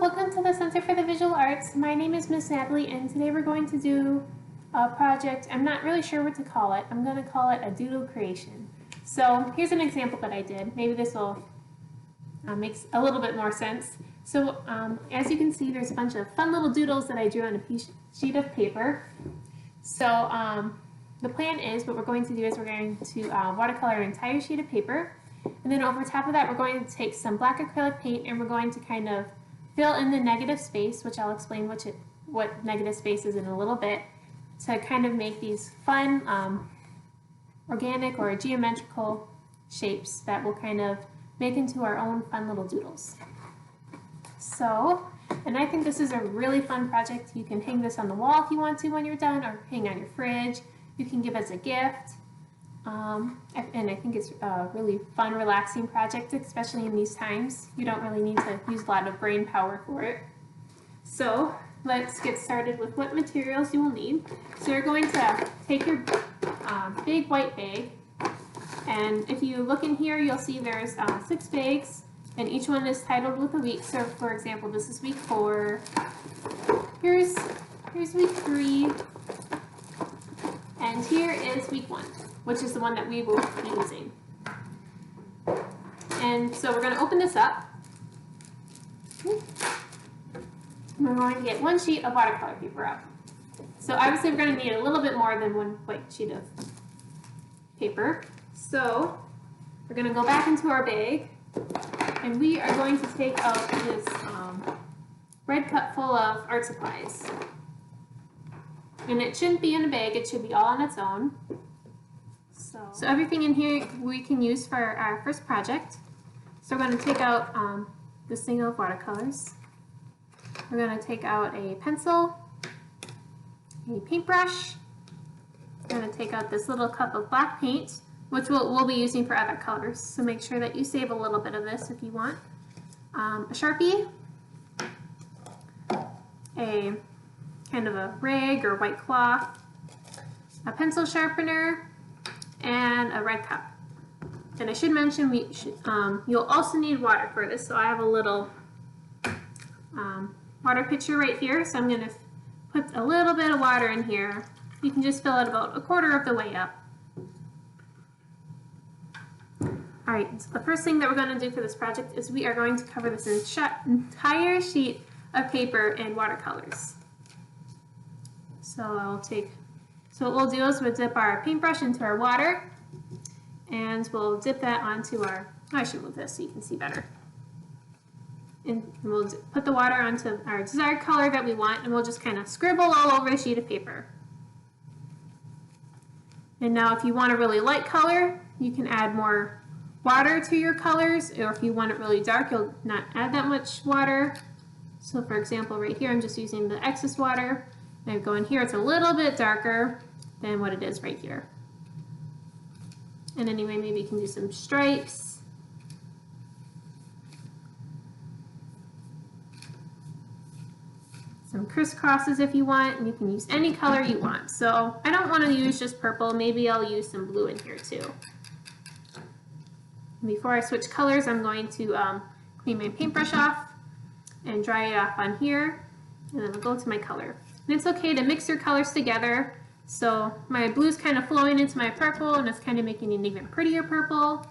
welcome to the Center for the Visual Arts. My name is Miss Natalie, and today we're going to do a project. I'm not really sure what to call it. I'm going to call it a doodle creation. So here's an example that I did. Maybe this will make a little bit more sense. So as you can see, there's a bunch of fun little doodles that I drew on a sheet of paper. So the plan is, what we're going to do is we're going to watercolor an entire sheet of paper. And then over top of that, we're going to take some black acrylic paint and we're going to kind of fill in the negative space, which I'll explain what negative space is in a little bit, to kind of make these fun organic or geometrical shapes that we'll kind of make into our own fun little doodles. So, and I think this is a really fun project. You can hang this on the wall if you want to when you're done, or hang on your fridge. You can give as a gift. And I think it's a really fun, relaxing project, especially in these times. You don't really need to use a lot of brain power for it. So let's get started with what materials you will need. So you're going to take your big white bag, and if you look in here, you'll see there's 6 bags, and each one is titled with a week. So for example, this is week 4. Here's week 3, and here is week 1. Which is the one that we will be using. And so we're going to open this up. We're going to get 1 sheet of watercolor paper out. So obviously we're going to need a little bit more than 1 white sheet of paper. So we're going to go back into our bag, and we are going to take out this red cup full of art supplies. And it shouldn't be in a bag, it should be all on its own. So everything in here we can use for our first project. So we're going to take out this thing of watercolors. We're going to take out a pencil, a paintbrush. We're going to take out this little cup of black paint, which we'll be using for other colors. So make sure that you save a little bit of this if you want. A Sharpie, a kind of a rag or white cloth, a pencil sharpener, and a red cup. And I should mention you'll also need water for this. So I have a little water pitcher right here. So I'm going to put a little bit of water in here. You can just fill it about 1/4 of the way up. All right, so the first thing that we're going to do for this project is we are going to cover this entire sheet of paper in watercolors. So what we'll do is we'll dip our paintbrush into our water, and we'll dip that onto our, I should move this so you can see better. And we'll put the water onto our desired color that we want, and we'll just kind of scribble all over the sheet of paper. And now if you want a really light color, you can add more water to your colors, or if you want it really dark, you'll not add that much water. So for example, right here, I'm just using the excess water. And I go in here, it's a little bit darker than what it is right here. And anyway, maybe you can do some stripes. Some crisscrosses if you want, and you can use any color you want. So I don't want to use just purple, maybe I'll use some blue in here too. Before I switch colors, I'm going to clean my paintbrush off and dry it off on here, and then I'll go to my color. And it's okay to mix your colors together. So my blue's kind of flowing into my purple, and it's kind of making an even prettier purple.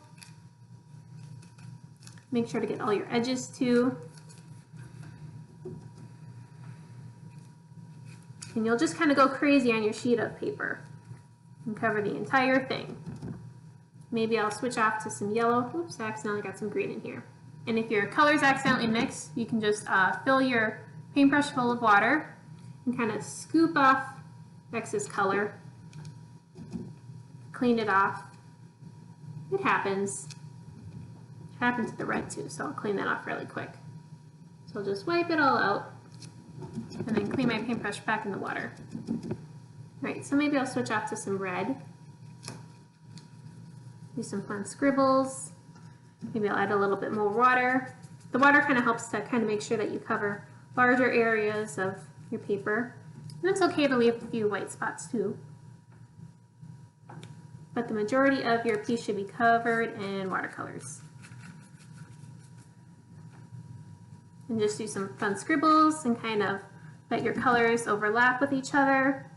Make sure to get all your edges too. And you'll just kind of go crazy on your sheet of paper and cover the entire thing. Maybe I'll switch off to some yellow. Oops, I accidentally got some green in here. And if your colors accidentally mix, you can just fill your paintbrush full of water and kind of scoop off excess color, clean it off. It happens. It happened to the red too, so I'll clean that off really quick. So I'll just wipe it all out and then clean my paintbrush back in the water. All right, so maybe I'll switch off to some red. Do some fun scribbles. Maybe I'll add a little bit more water. The water kind of helps to kind of make sure that you cover larger areas of your paper. And it's okay to leave a few white spots too. But the majority of your piece should be covered in watercolors. and just do some fun scribbles and kind of let your colors overlap with each other.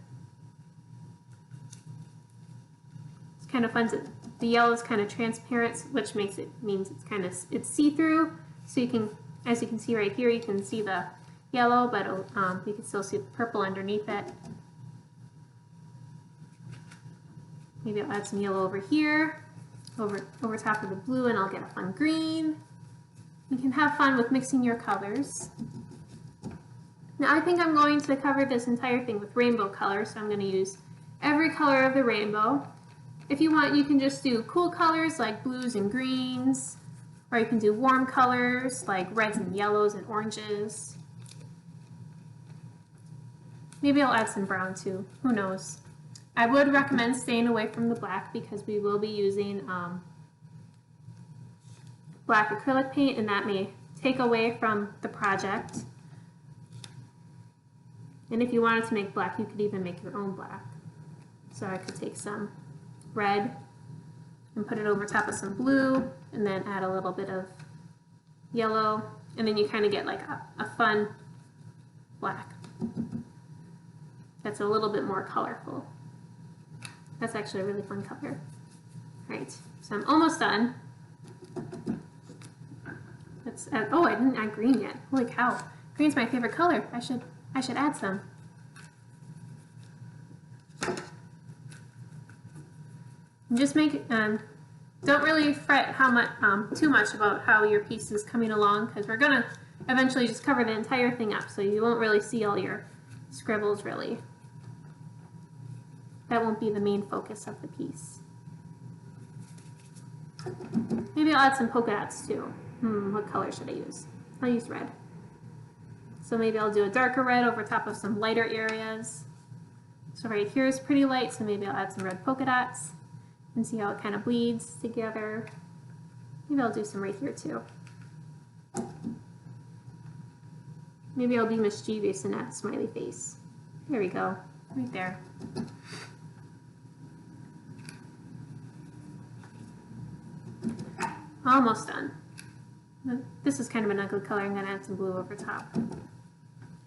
It's kind of fun to, the yellow is kind of transparent, which means it's see-through. So you can, as you can see right here, you can see the yellow, but you can still see the purple underneath it. Maybe I'll add some yellow over here, over top of the blue, and I'll get a fun green. You can have fun with mixing your colors. Now I think I'm going to cover this entire thing with rainbow colors, so I'm going to use every color of the rainbow. If you want, you can just do cool colors like blues and greens, or you can do warm colors like reds and yellows and oranges. Maybe I'll add some brown too, who knows. I would recommend staying away from the black because we will be using black acrylic paint, and that may take away from the project. And if you wanted to make black, you could even make your own black. So I could take some red and put it over top of some blue, and then add a little bit of yellow, and then you kind of get like a fun black that's a little bit more colorful. That's actually a really fun color. Right, so I'm almost done. Let's add, oh, I didn't add green yet. Holy cow, green's my favorite color. I should add some. Just make don't really fret too much about how your piece is coming along, because we're gonna eventually just cover the entire thing up, so you won't really see all your scribbles really. That won't be the main focus of the piece. Maybe I'll add some polka dots too. What color should I use? I'll use red. So maybe I'll do a darker red over top of some lighter areas. So right here is pretty light, so maybe I'll add some red polka dots and see how it kind of bleeds together. Maybe I'll do some right here too. Maybe I'll be mischievous and add a smiley face. There we go, right there. Almost done. This is kind of an ugly color. I'm going to add some blue over top.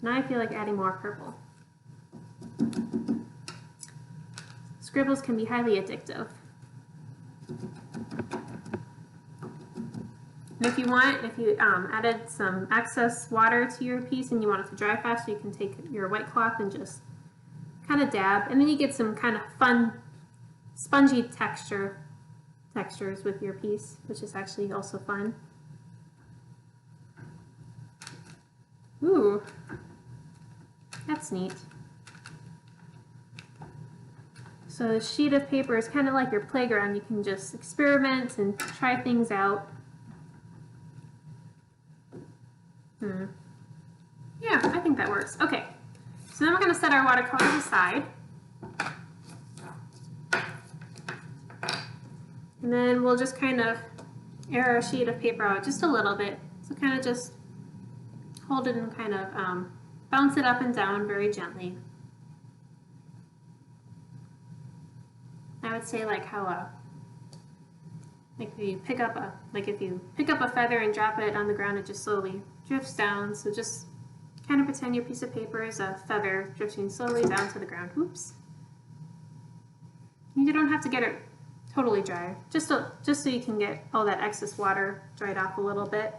Now I feel like adding more purple. Scribbles can be highly addictive. And if you want, if you added some excess water to your piece and you want it to dry fast, you can take your white cloth and just kind of dab, and then you get some kind of fun spongy textures with your piece, which is actually also fun. Ooh, that's neat. So the sheet of paper is kind of like your playground. You can just experiment and try things out. Yeah, I think that works. Okay, so then we're going to set our watercolors aside. And then we'll just kind of air our sheet of paper out just a little bit. So kind of just hold it and kind of bounce it up and down very gently. I would say like how like if you pick up a feather and drop it on the ground, it just slowly drifts down. So just kind of pretend your piece of paper is a feather drifting slowly down to the ground. Oops. You don't have to get it totally dry, just so you can get all that excess water dried off a little bit.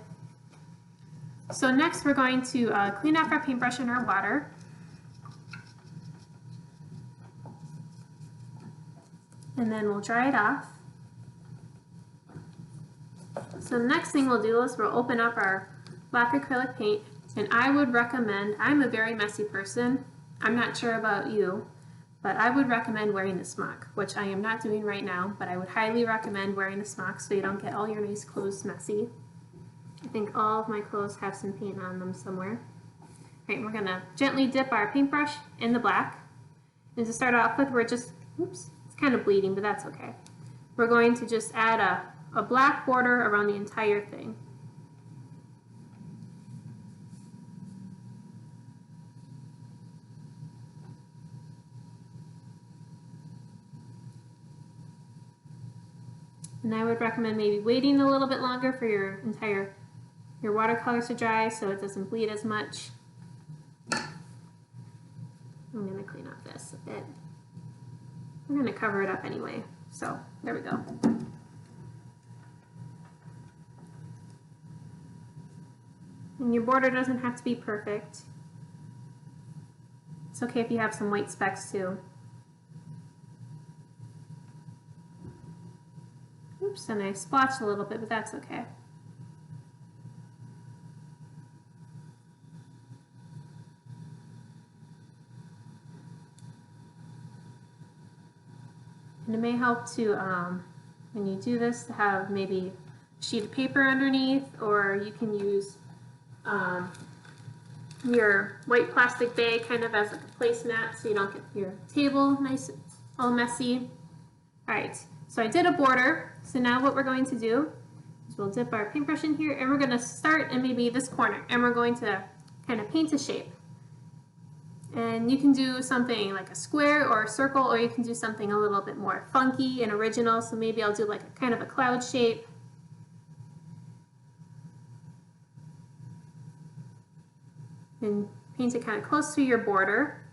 So next we're going to clean off our paintbrush and our water. And then we'll dry it off. So the next thing we'll do is we'll open up our black acrylic paint, and I would recommend, I'm a very messy person, I'm not sure about you, but I would recommend wearing a smock, which I am not doing right now, but I would highly recommend wearing a smock so you don't get all your nice clothes messy. I think all of my clothes have some paint on them somewhere. Right, we're gonna gently dip our paintbrush in the black. And to start off with, we're just, oops, it's kind of bleeding, but that's okay. We're going to just add a black border around the entire thing. And I would recommend maybe waiting a little bit longer for your entire your watercolors to dry so it doesn't bleed as much. I'm going to clean up this a bit. I'm going to cover it up anyway, so there we go. And your border doesn't have to be perfect. It's okay if you have some white specks too. Oops, and I splotched a little bit, but that's okay. And it may help to, when you do this, to have maybe a sheet of paper underneath, or you can use your white plastic bag kind of as like a placemat so you don't get your table nice all messy. Alright, so I did a border, so now what we're going to do is we'll dip our paintbrush in here and we're going to start in maybe this corner and we're going to kind of paint a shape. And you can do something like a square or a circle, or you can do something a little bit more funky and original, so maybe I'll do like a kind of a cloud shape. And paint it kind of close to your border.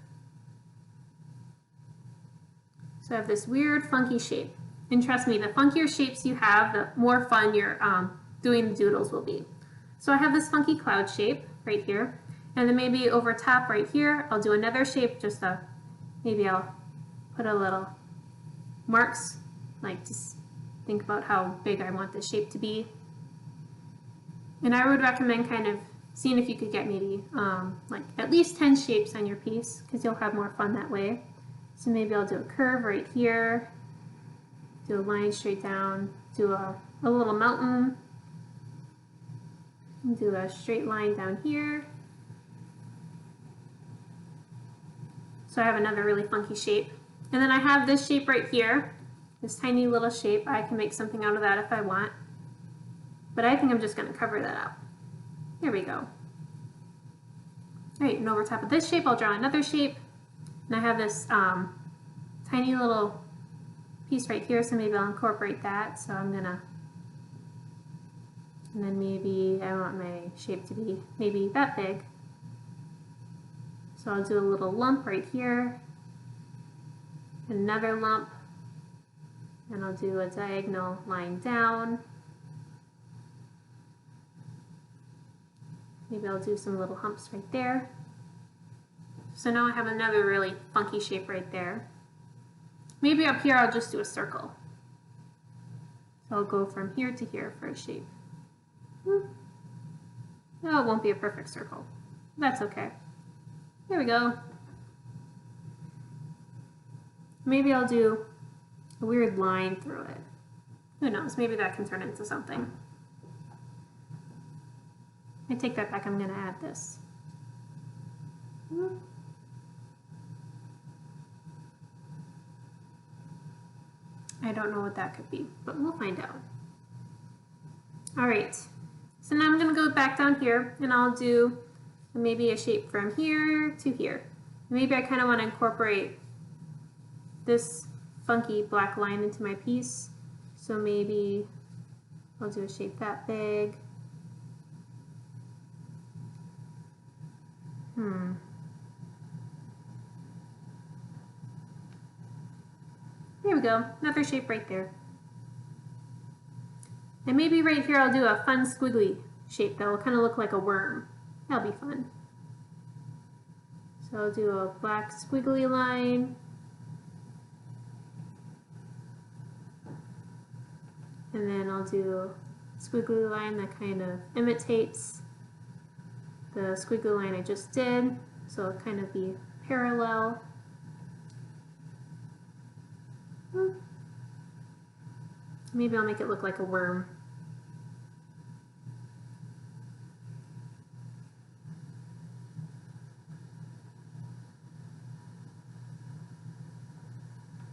So I have this weird funky shape. And trust me, the funkier shapes you have, the more fun your doing the doodles will be. So I have this funky cloud shape right here. And then maybe over top right here, I'll do another shape, just maybe I'll put a little marks, like just think about how big I want this shape to be. And I would recommend kind of seeing if you could get maybe like at least 10 shapes on your piece, because you'll have more fun that way. So maybe I'll do a curve right here, do a line straight down, do a little mountain, and do a straight line down here. So I have another really funky shape. And then I have this shape right here, this tiny little shape. I can make something out of that if I want. But I think I'm just going to cover that up. There we go. Alright, and over top of this shape, I'll draw another shape. And I have this tiny little piece right here, so maybe I'll incorporate that. So I'm gonna, and then maybe I want my shape to be maybe that big. So I'll do a little lump right here, another lump, and I'll do a diagonal line down. Maybe I'll do some little humps right there. So now I have another really funky shape right there. Maybe up here I'll just do a circle. So I'll go from here to here for a shape. Oh, it won't be a perfect circle. That's okay. There we go. Maybe I'll do a weird line through it. Who knows, maybe that can turn into something. I take that back, I'm going to add this. I don't know what that could be, but we'll find out. Alright, so now I'm going to go back down here and I'll do maybe a shape from here to here. Maybe I kind of want to incorporate this funky black line into my piece, so maybe I'll do a shape that big. There we go, another shape right there. And maybe right here I'll do a fun squiggly shape that will kind of look like a worm. That'll be fun. So I'll do a black squiggly line. And then I'll do a squiggly line that kind of imitates the squiggly line I just did. So it'll kind of be parallel. Maybe I'll make it look like a worm.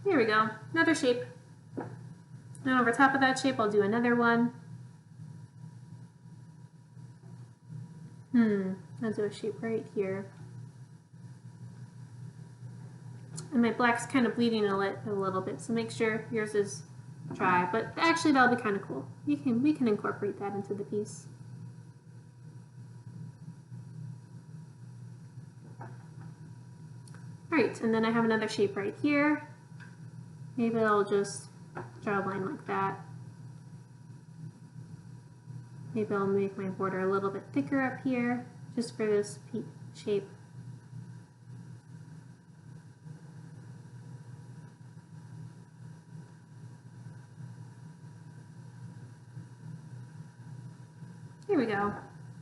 There we go, another shape. And over top of that shape, I'll do another one. I'll do a shape right here. And my black's kind of bleeding a little bit, so make sure yours is dry. But actually, that'll be kind of cool. We can incorporate that into the piece. All right, and then I have another shape right here. Maybe I'll just draw a line like that. Maybe I'll make my border a little bit thicker up here, just for this shape. Here we go.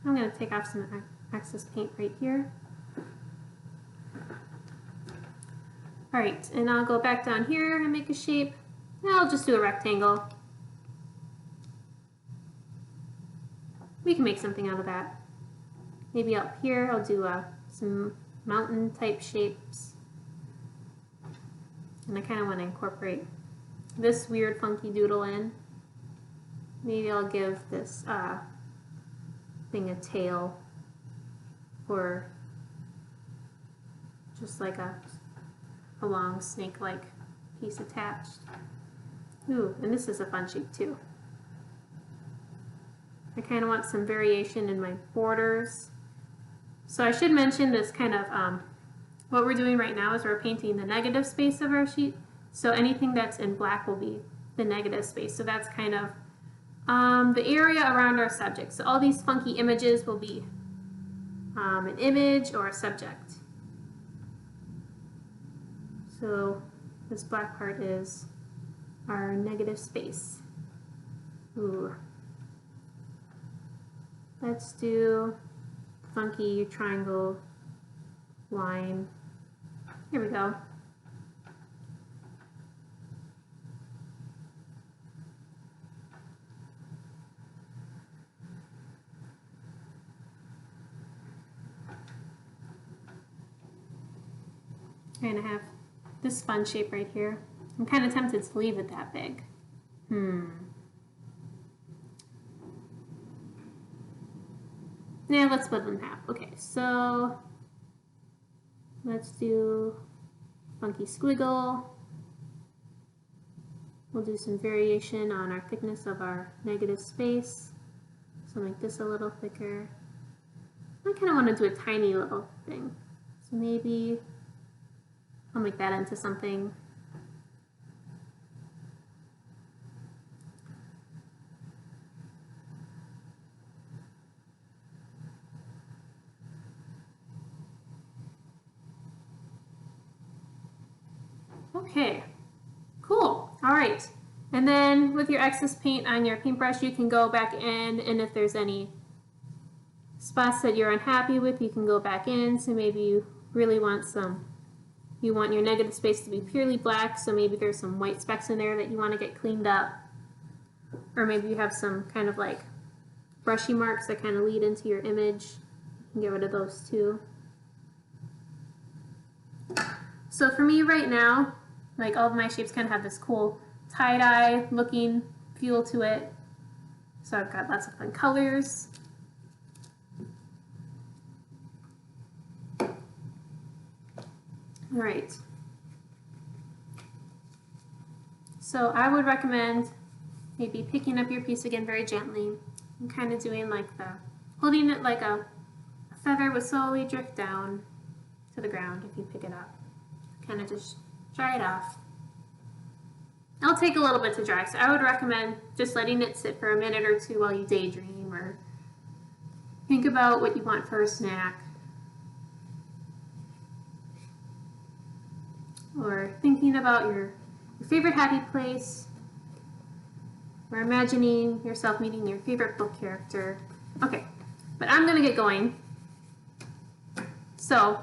I'm going to take off some excess paint right here. Alright, and I'll go back down here and make a shape. And I'll just do a rectangle. We can make something out of that. Maybe up here I'll do some mountain type shapes. And I kind of want to incorporate this weird funky doodle in. Maybe I'll give this thing a tail, or just like a long snake-like piece attached. Ooh, and this is a fun shape too. I kind of want some variation in my borders. So I should mention this kind of, what we're doing right now is we're painting the negative space of our sheet. So anything that's in black will be the negative space. So that's kind of the area around our subject. So all these funky images will be an image or a subject. So this black part is our negative space. Ooh. Let's do funky triangle line. Here we go. And I have this fun shape right here. I'm kind of tempted to leave it that big. Yeah, let's split it in half. Okay, so let's do funky squiggle. We'll do some variation on our thickness of our negative space. So make this a little thicker. I kind of want to do a tiny little thing. So maybe I'll make that into something. Okay, cool. All right. And then with your excess paint on your paintbrush, you can go back in, and if there's any spots that you're unhappy with, you can go back in. So maybe you really want you want your negative space to be purely black, so maybe there's some white specks in there that you want to get cleaned up. Or maybe you have some kind of like brushy marks that kind of lead into your image. You can get rid of those too. So for me right now, like all of my shapes kind of have this cool tie-dye looking feel to it. So I've got lots of fun colors. All right. So I would recommend maybe picking up your piece again very gently and kind of doing like holding it like a feather would slowly drift down to the ground if you pick it up. Kind of just dry it off. It'll take a little bit to dry, so I would recommend just letting it sit for a minute or two while you daydream or think about what you want for a snack. Or thinking about your favorite happy place, or imagining yourself meeting your favorite book character. Okay, but I'm gonna get going. So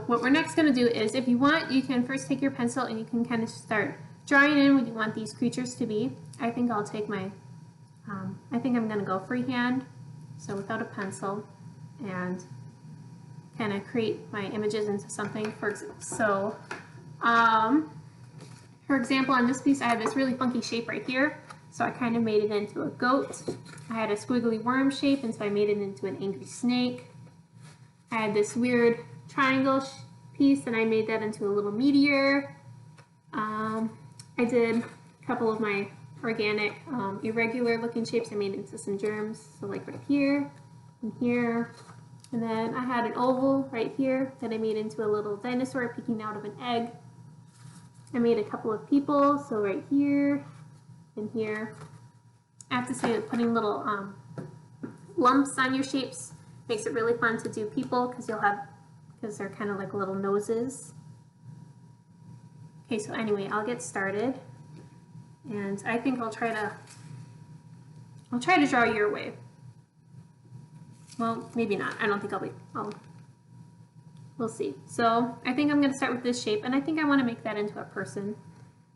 what we're next gonna do is, if you want, you can first take your pencil and you can kind of start drawing in what you want these creatures to be. I think I'll take my, I think I'm gonna go freehand, so without a pencil, and kind of create my images into something. For example, on this piece, I have this really funky shape right here. So I kind of made it into a goat. I had a squiggly worm shape, and so I made it into an angry snake. I had this weird triangle piece, and I made that into a little meteor. I did a couple of my organic, irregular looking shapes. I made into some germs. So like right here and here. And then I had an oval right here that I made into a little dinosaur peeking out of an egg. I made a couple of people, so right here and here. I have to say that putting little lumps on your shapes makes it really fun to do people because they're kind of like little noses. Okay, so anyway, I'll get started, and I think I'll try to draw your way. Well, maybe not. I don't think we'll see. So I think I'm going to start with this shape, and I think I want to make that into a person.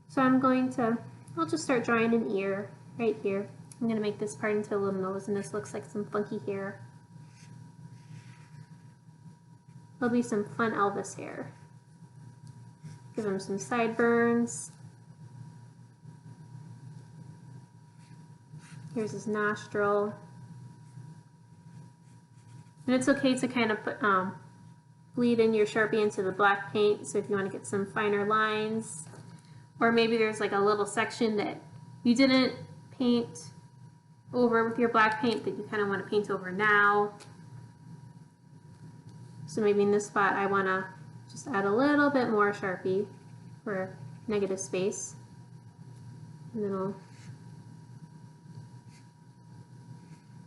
So I'll just start drawing an ear right here. I'm going to make this part into a little nose, and this looks like some funky hair. There'll be some fun Elvis hair. Give him some sideburns. Here's his nostril. And it's okay to kind of bleed in your Sharpie into the black paint, so if you want to get some finer lines, or maybe there's like a little section that you didn't paint over with your black paint that you kind of want to paint over now. So maybe in this spot I want to just add a little bit more Sharpie for negative space, and then I'll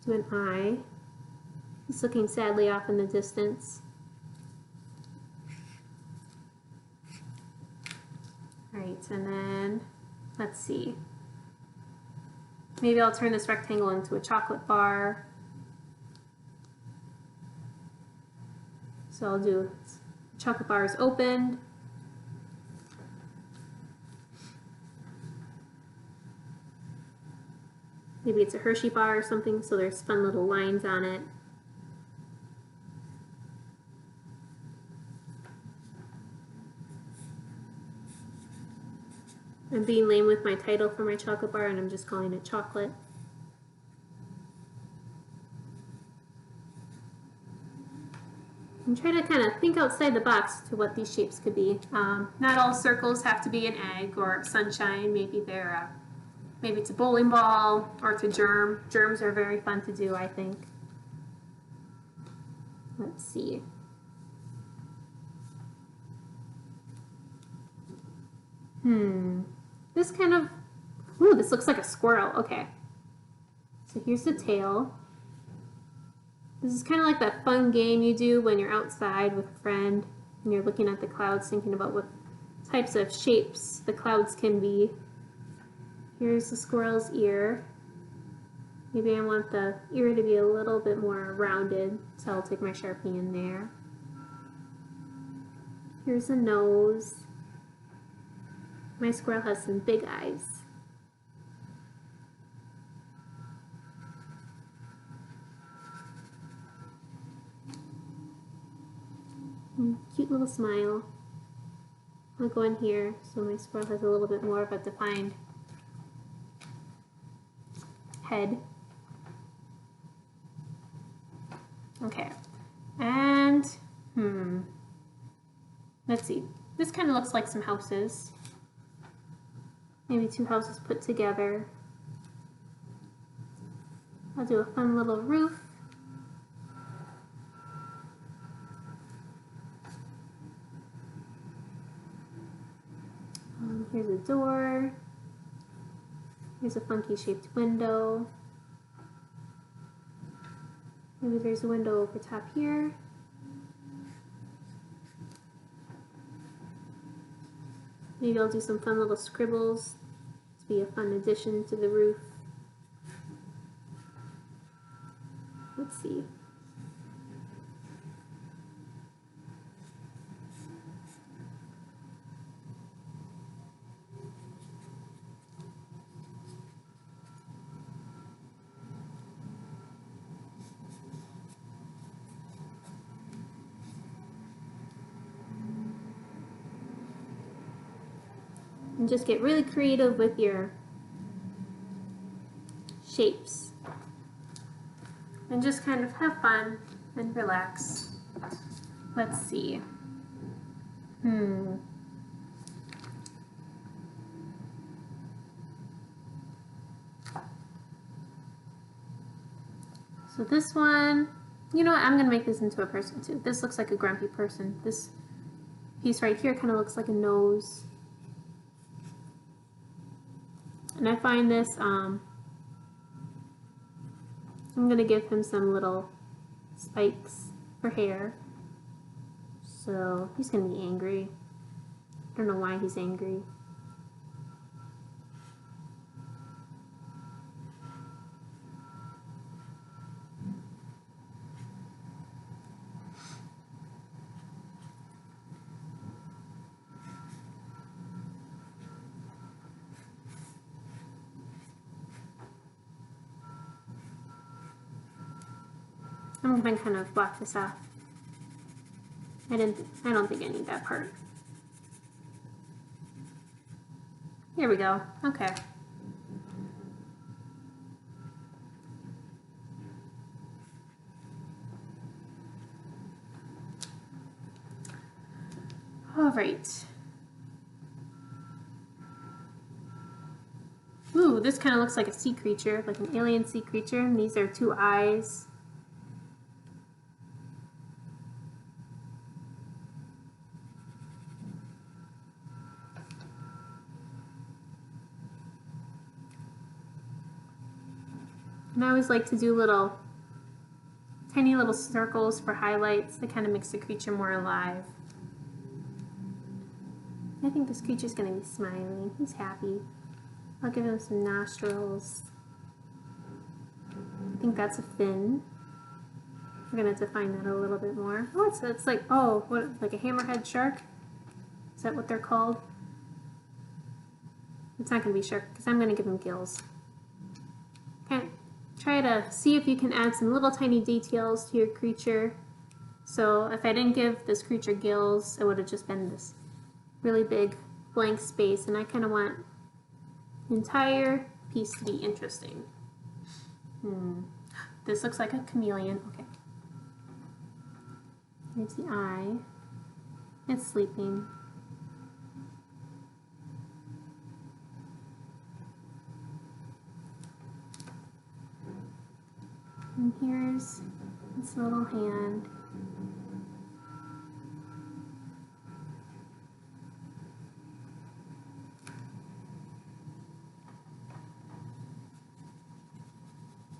do an eye. He's looking sadly off in the distance. Alright, and then let's see. Maybe I'll turn this rectangle into a chocolate bar. So I'll do chocolate bar is opened. Maybe it's a Hershey bar or something, so there's fun little lines on it. I'm being lame with my title for my chocolate bar, and I'm just calling it chocolate. I'm trying to kind of think outside the box to what these shapes could be. Not all circles have to be an egg or sunshine. Maybe maybe it's a bowling ball, or it's a germ. Germs are very fun to do, I think. Let's see. This kind of, this looks like a squirrel. Okay. So here's the tail. This is kind of like that fun game you do when you're outside with a friend and you're looking at the clouds, thinking about what types of shapes the clouds can be. Here's the squirrel's ear. Maybe I want the ear to be a little bit more rounded, so I'll take my Sharpie in there. Here's the nose. My squirrel has some big eyes. Cute little smile. I'll go in here so my squirrel has a little bit more of a defined head. Okay, and let's see. This kind of looks like some houses. Maybe two houses put together. I'll do a fun little roof. Here's a door. Here's a funky shaped window. Maybe there's a window over top here. Maybe I'll do some fun little scribbles to be a fun addition to the roof. Let's see. And just get really creative with your shapes. And just kind of have fun and relax. Let's see. So this one, You know what, I'm gonna make this into a person too. This looks like a grumpy person. This piece right here kind of looks like a nose. And I find this, I'm gonna give him some little spikes for hair. So he's gonna be angry. I don't know why he's angry. I'm going to kind of block this off. I don't think I need that part. Here we go. Okay. All right. Ooh, this kind of looks like a sea creature, like an alien sea creature. And these are two eyes. And I always like to do tiny little circles for highlights that kind of makes the creature more alive. I think this creature's going to be smiling. He's happy. I'll give him some nostrils. I think that's a fin. We're going to define that a little bit more. Oh, it's like, oh, what, like a hammerhead shark? Is that what they're called? It's not going to be shark because I'm going to give him gills. Okay. Try to see if you can add some little tiny details to your creature. So if I didn't give this creature gills, it would have just been this really big blank space, and I kind of want the entire piece to be interesting. This looks like a chameleon. Okay. Here's the eye. It's sleeping. And here's its little hand.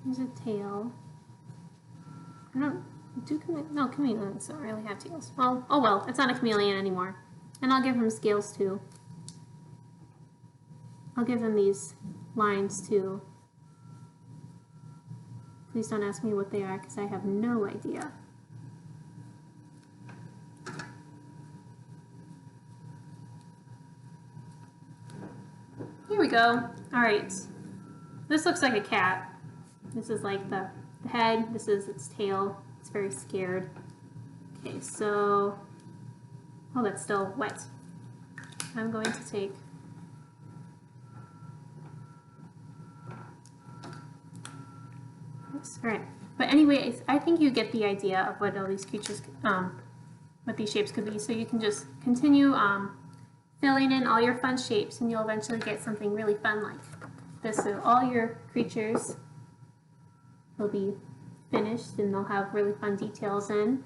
There's a tail. Chameleons don't really have tails. Well, oh well, it's not a chameleon anymore. And I'll give him scales too. I'll give him these lines too. Please don't ask me what they are because I have no idea. Here we go. Alright. This looks like a cat. This is like the head. This is its tail. It's very scared. Okay, so... oh, that's still wet. I'm going to take... Alright, but anyway, I think you get the idea of what all these creatures, what these shapes could be. So you can just continue filling in all your fun shapes, and you'll eventually get something really fun like this. So all your creatures will be finished, and they'll have really fun details in.